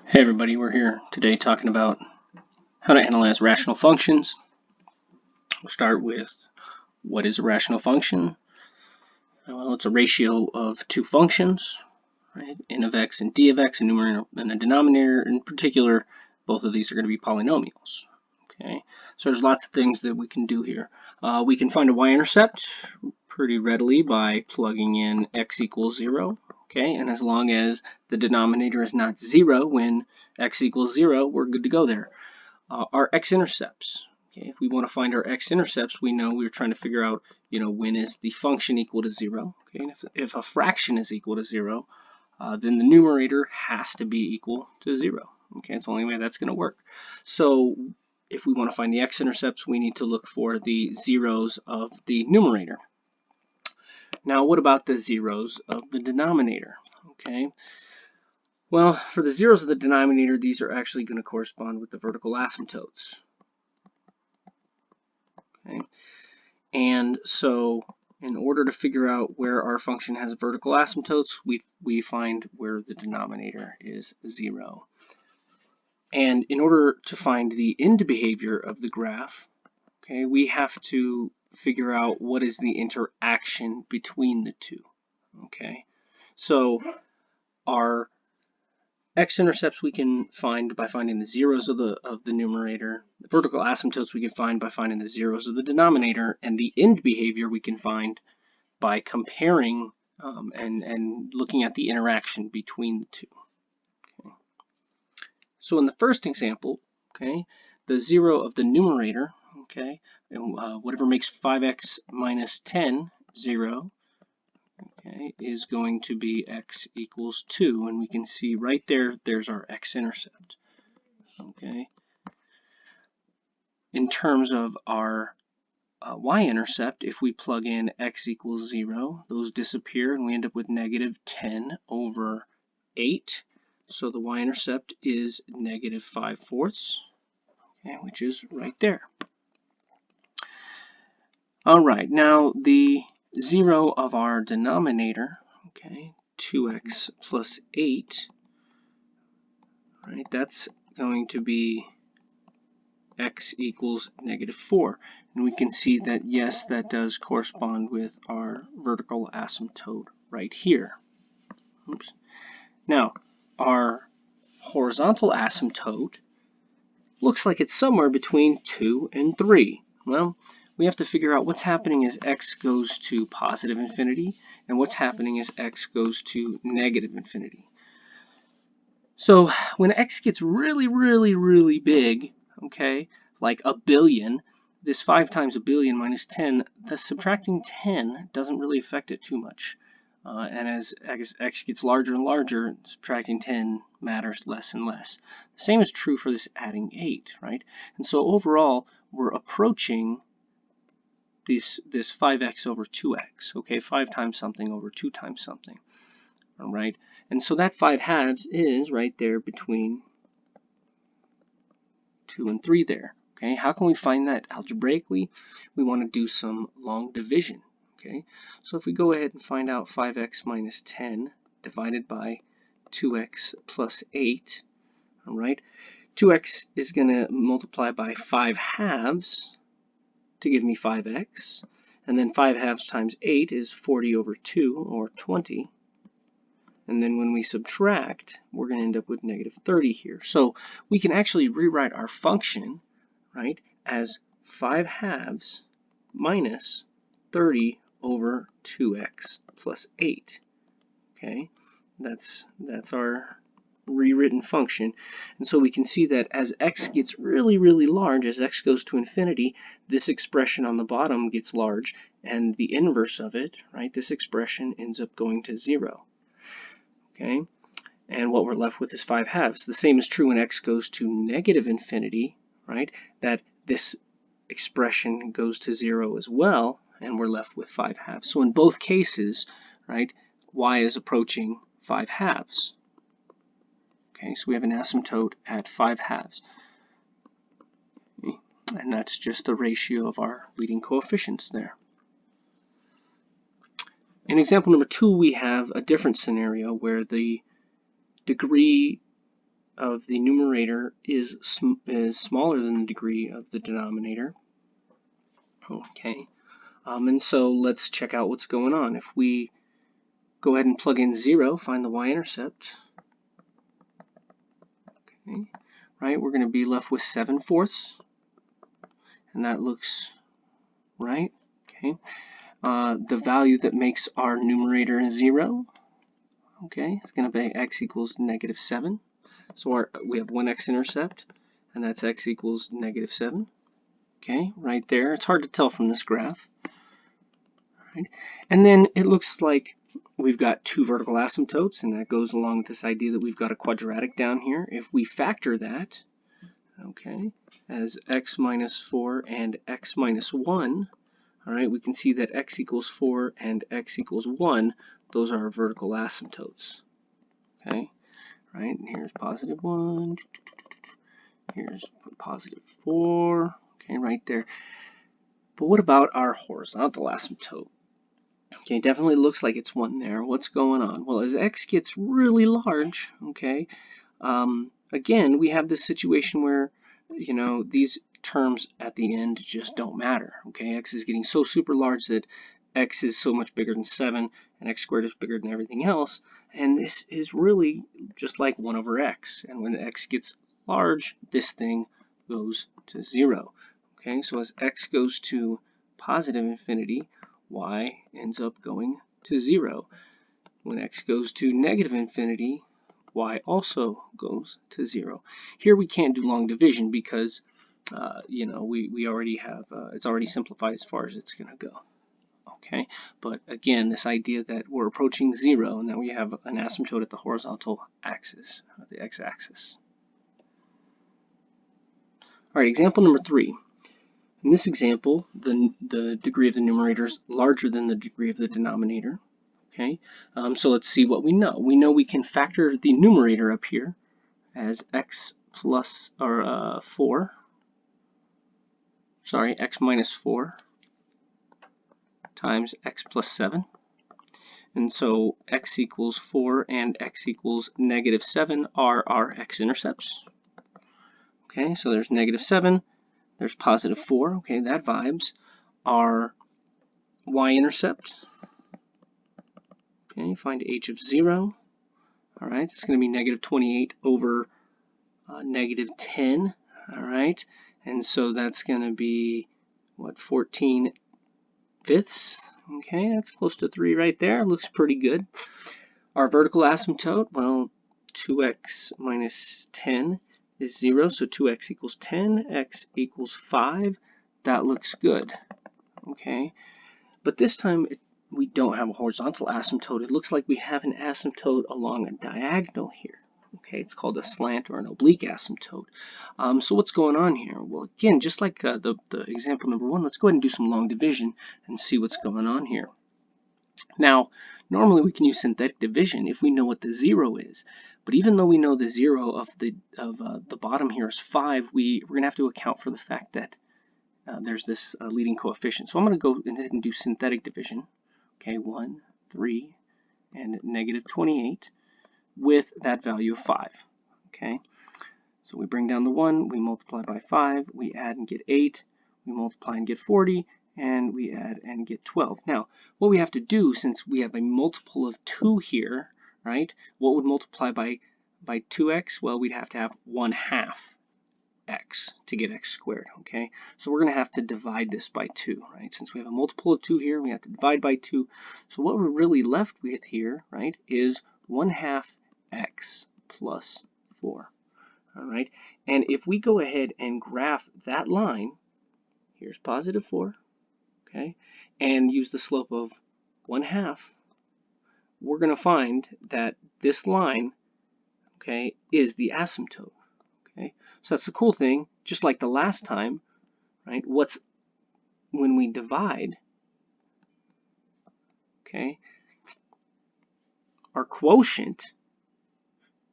Hey everybody, we're here today talking about how to analyze rational functions. We'll start with what is a rational function? Well, it's a ratio of two functions, right? N of x and d of x, a numerator and a denominator. In particular, both of these are going to be polynomials. Okay, so there's lots of things that we can do here. We can find a y-intercept pretty readily by plugging in x equals 0. Okay, and as long as the denominator is not 0 when x equals 0, we're good to go there. Our x-intercepts. Okay, if we want to find our x-intercepts, we know we're trying to figure out, when is the function equal to 0. Okay, and if a fraction is equal to 0, then the numerator has to be equal to 0. Okay, it's the only way that's going to work. So if we want to find the x-intercepts, we need to look for the zeros of the numerator. Now, what about the zeros of the denominator? Okay, well, for the zeros of the denominator, these are actually going to correspond with the vertical asymptotes. Okay, and so in order to figure out where our function has vertical asymptotes, we find where the denominator is 0. And in order to find the end behavior of the graph, okay, we have to figure out what is the interaction between the two. Okay, so our x-intercepts we can find by finding the zeros of the numerator. The vertical asymptotes we can find by finding the zeros of the denominator, and the end behavior we can find by comparing and looking at the interaction between the two. Okay. So in the first example, okay, the 0 of the numerator, okay, and whatever makes 5x minus 10 0, okay, is going to be x equals 2, and we can see right there, there's our x-intercept. Okay. In terms of our y-intercept, if we plug in x equals 0, those disappear and we end up with negative 10 over 8. So the y-intercept is negative 5/4, okay, which is right there. All right, now the 0 of our denominator, okay, 2x plus 8, right, that's going to be x equals negative 4. And we can see that, yes, that does correspond with our vertical asymptote right here. Oops. Now, our horizontal asymptote looks like it's somewhere between 2 and 3. Well, we have to figure out what's happening as x goes to positive infinity and what's happening as x goes to negative infinity. So when x gets really, really, really big, okay, like a billion, this 5 times a billion minus 10, the subtracting 10 doesn't really affect it too much. And as x gets larger and larger, subtracting 10 matters less and less. The same is true for this adding 8, right? And so overall, we're approaching this 5x over 2x, okay? 5 times something over 2 times something, all right? And so that 5/2 is right there between 2 and 3 there. Okay, how can we find that algebraically? We want to do some long division. Okay, so if we go ahead and find out 5x minus 10 divided by 2x plus 8, all right, 2x is going to multiply by 5/2 to give me 5x, and then 5/2 times 8 is 40 over 2, or 20. And then when we subtract, we're going to end up with negative 30 here. So we can actually rewrite our function, right, as 5/2 minus 30 over 2x plus 8. Okay, that's our rewritten function. And so we can see that as x gets really, really large, as x goes to infinity, this expression on the bottom gets large, and the inverse of it, right, this expression ends up going to 0. Okay, and what we're left with is 5/2. The same is true when x goes to negative infinity, right? That this expression goes to 0 as well, and we're left with 5/2. So in both cases, right, y is approaching 5/2. Okay, so we have an asymptote at 5/2. Okay, and that's just the ratio of our leading coefficients there. In example number 2, we have a different scenario where the degree of the numerator is smaller than the degree of the denominator. Okay, and so let's check out what's going on. If we go ahead and plug in 0, find the y-intercept. Okay, right, we're going to be left with 7/4, and that looks right. Okay, the value that makes our numerator 0, okay, it's going to be x equals -7. So we have one x-intercept, and that's x equals -7. Okay, right there. It's hard to tell from this graph. Right? And then it looks like we've got two vertical asymptotes, and that goes along with this idea that we've got a quadratic down here. If we factor that, okay, as x minus 4 and x minus 1, all right, we can see that x equals 4 and x equals 1, those are our vertical asymptotes. Okay, right, and here's positive 1, here's positive 4, okay, right there. But what about our horizontal asymptote? Okay, definitely looks like it's 1 there. What's going on? Well, as x gets really large, okay, again, we have this situation where, you know, these terms at the end just don't matter. Okay, x is getting so super large that x is so much bigger than 7, and x squared is bigger than everything else. And this is really just like 1 over x. And when x gets large, this thing goes to 0. Okay, so as x goes to positive infinity, y ends up going to 0. When x goes to negative infinity, y also goes to 0. Here we can't do long division because you know, we already have, it's already simplified as far as it's going to go. Okay, but again, this idea that we're approaching 0 and that we have an asymptote at the horizontal axis, the x-axis. All right, example number 3. In this example, the degree of the numerator is larger than the degree of the denominator. Okay, so let's see what we know. We know we can factor the numerator up here as x plus, or 4. Sorry, x minus 4 times x plus 7. And so x equals 4 and x equals -7 are our x-intercepts. Okay, so there's -7, there's positive 4. Okay, that vibes. Our y-intercept. Okay, find h of 0. All right, it's going to be -28 over -10. All right, and so that's going to be, what, 14/5? Okay, that's close to 3 right there. Looks pretty good. Our vertical asymptote, well, 2x minus 10 is 0, so 2x equals 10, x equals 5. That looks good. Okay, but this time we don't have a horizontal asymptote. It looks like we have an asymptote along a diagonal here. Okay, it's called a slant or an oblique asymptote. So what's going on here? Well, again, just like the example number 1, let's go ahead and do some long division and see what's going on here. Now, normally we can use synthetic division if we know what the 0 is. But even though we know the 0 of the bottom here is 5, we're going to have to account for the fact that there's this leading coefficient. So I'm going to go ahead and do synthetic division. Okay, 1, 3, and -28 with that value of 5. Okay, so we bring down the 1, we multiply by 5, we add and get 8, we multiply and get 40, and we add and get 12. Now, what we have to do, since we have a multiple of 2 here, right, what would multiply by 2x? Well, we'd have to have 1/2 x to get x squared, okay? So we're going to have to divide this by 2, right? Since we have a multiple of 2 here, we have to divide by 2. So what we're really left with here, right, is 1/2 x plus 4, all right? And if we go ahead and graph that line, here's positive 4, okay, and use the slope of 1/2, we're going to find that this line, okay, is the asymptote. Okay, so that's the cool thing. Just like the last time, right? When we divide, okay, our quotient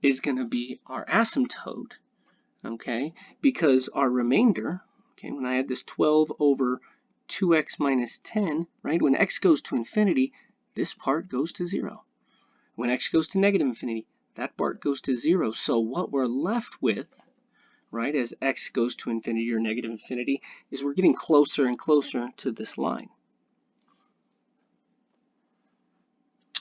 is going to be our asymptote, okay, because our remainder, okay, when I add this 12 over 2x minus 10, right, when x goes to infinity, this part goes to 0. When x goes to negative infinity, that part goes to 0. So what we're left with, right, as x goes to infinity or negative infinity, is we're getting closer and closer to this line.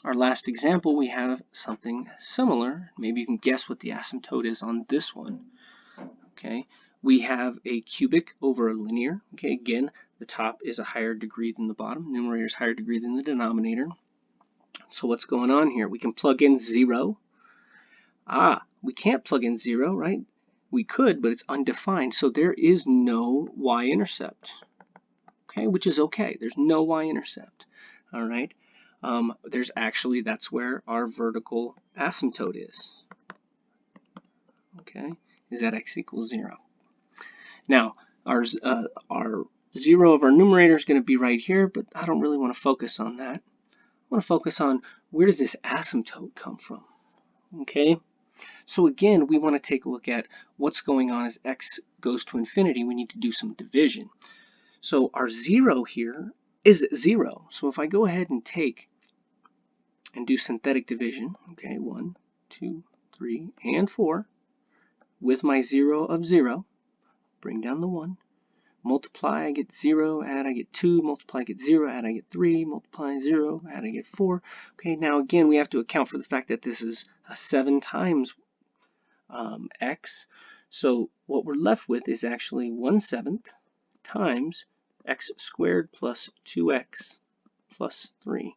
Our last example, we have something similar. Maybe you can guess what the asymptote is on this one. Okay, we have a cubic over a linear. Okay, again, the top is a higher degree than the bottom. Numerator is higher degree than the denominator. So what's going on here? We can plug in 0. We can't plug in 0, right? We could, but it's undefined, so there is no y-intercept. Okay, which is okay. There's no y-intercept. All right. There's actually, that's where our vertical asymptote is. Okay, is that x equals 0. Now, our 0 of our numerator is going to be right here, but I don't really want to focus on that. I want to focus on where does this asymptote come from. Okay, so again, we want to take a look at what's going on as x goes to infinity. We need to do some division. So our 0 here is 0. So if I go ahead and take and do synthetic division, okay, 1, 2, 3, and 4, with my 0 of 0, bring down the 1, multiply, I get 0, add, I get 2, multiply, I get 0, add, I get 3, multiply, 0, add, I get 4. Okay, now again, we have to account for the fact that this is a 7 times x. So what we're left with is actually 1/7 times x squared plus 2x plus 3.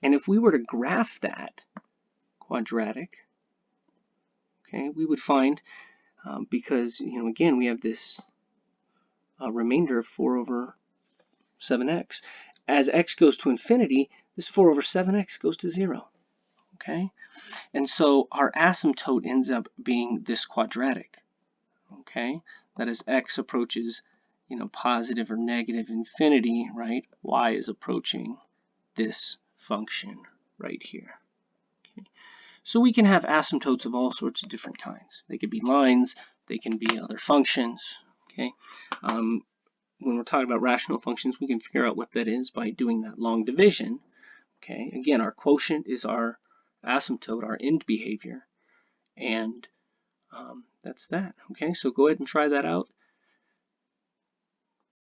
And if we were to graph that quadratic, okay, we would find, because, again, we have this remainder of 4 over 7x. As x goes to infinity, this 4 over 7x goes to 0. Okay? And so our asymptote ends up being this quadratic. Okay? That as x approaches, positive or negative infinity, right? Y is approaching this function right here. Okay? So we can have asymptotes of all sorts of different kinds. They could be lines, they can be other functions. Okay? When we're talking about rational functions, we can figure out what that is by doing that long division. Okay, again, our quotient is our asymptote, our end behavior, and that's that. Okay, so go ahead and try that out.